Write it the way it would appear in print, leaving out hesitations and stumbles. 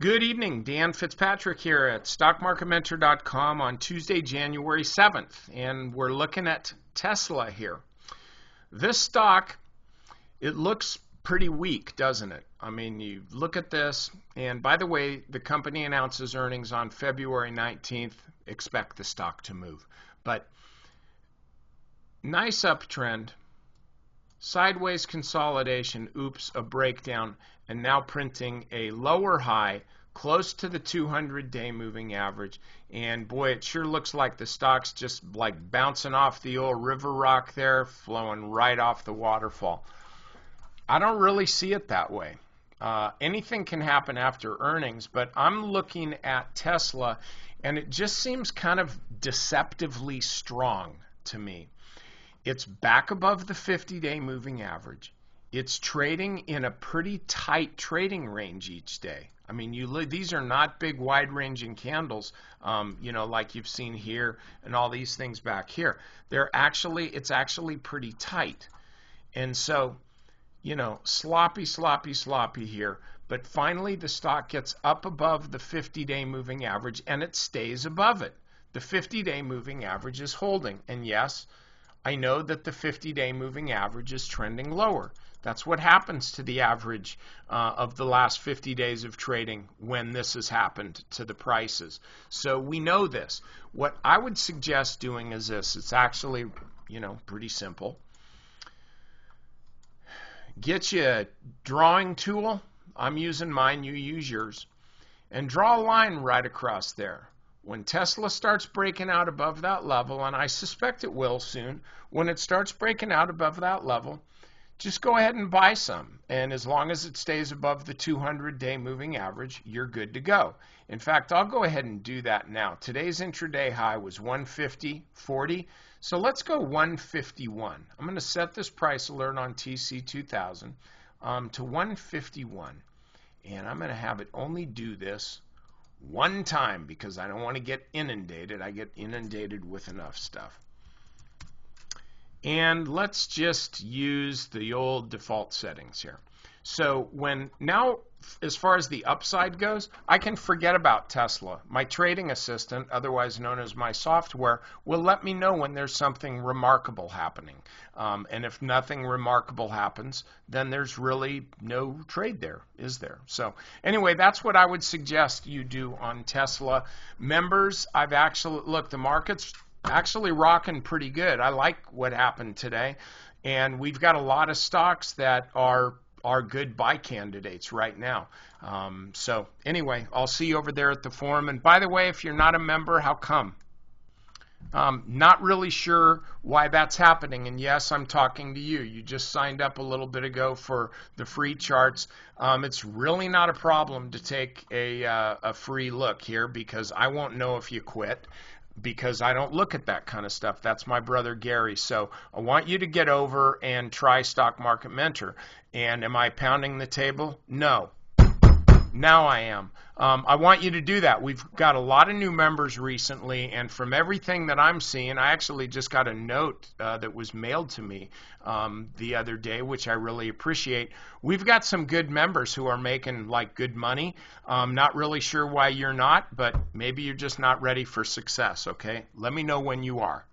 Good evening, Dan Fitzpatrick here at StockMarketMentor.com on Tuesday, January 7th, and we're looking at Tesla here. This stock, it looks pretty weak, doesn't it? I mean, you look at this, and by the way, the company announces earnings on February 19th. Expect the stock to move. But nice uptrend, sideways consolidation, oops, a breakdown, and now printing a lower high close to the 200-day moving average. And boy, it sure looks like the stock's just like bouncing off the old river rock there, flowing right off the waterfall. I don't really see it that way. Anything can happen after earnings, but I'm looking at Tesla, and it just seems kind of deceptively strong to me. It's back above the 50-day moving average. It's trading in a pretty tight trading range each day. I mean, these are not big wide-ranging candles, like you've seen here and all these things back here. It's actually pretty tight. And so, sloppy here. But finally, the stock gets up above the 50-day moving average, and it stays above it. The 50-day moving average is holding. And yes, I know that the 50-day moving average is trending lower. That's what happens to the average of the last 50 days of trading when this has happened to the prices. So we know this. What I would suggest doing is this. It's actually, pretty simple. Get you a drawing tool. I'm using mine. You use yours. And draw a line right across there. When Tesla starts breaking out above that level, and I suspect it will soon, when it starts breaking out above that level, just go ahead and buy some. And as long as it stays above the 200-day moving average, you're good to go. In fact, I'll go ahead and do that now. Today's intraday high was 150.40. So let's go 151. I'm going to set this price alert on TC2000 to 151. And I'm going to have it only do this one time because I don't want to get inundated. I get inundated with enough stuff. And let's just use the old default settings here. So now, as far as the upside goes, I can forget about Tesla. My trading assistant, otherwise known as my software, will let me know when there's something remarkable happening. And if nothing remarkable happens, then there's really no trade there, is there? So anyway, that's what I would suggest you do on Tesla. Members, the market's actually rocking pretty good. I like what happened today, and we've got a lot of stocks that are good buy candidates right now. So anyway, I'll see you over there at the forum. And by the way, if you're not a member, how come? Not really sure why that's happening. And yes, I'm talking to you. You just signed up a little bit ago for the free charts. It's really not a problem to take a free look here because I won't know if you quit, because I don't look at that kind of stuff. That's my brother Gary. So I want you to get over and try Stock Market Mentor. And am I pounding the table? No. Now I am. I want you to do that. We've got a lot of new members recently, and from everything that I'm seeing, I actually just got a note that was mailed to me the other day, which I really appreciate. We've got some good members who are making good money. Not really sure why you're not, but maybe you're just not ready for success, okay? Let me know when you are.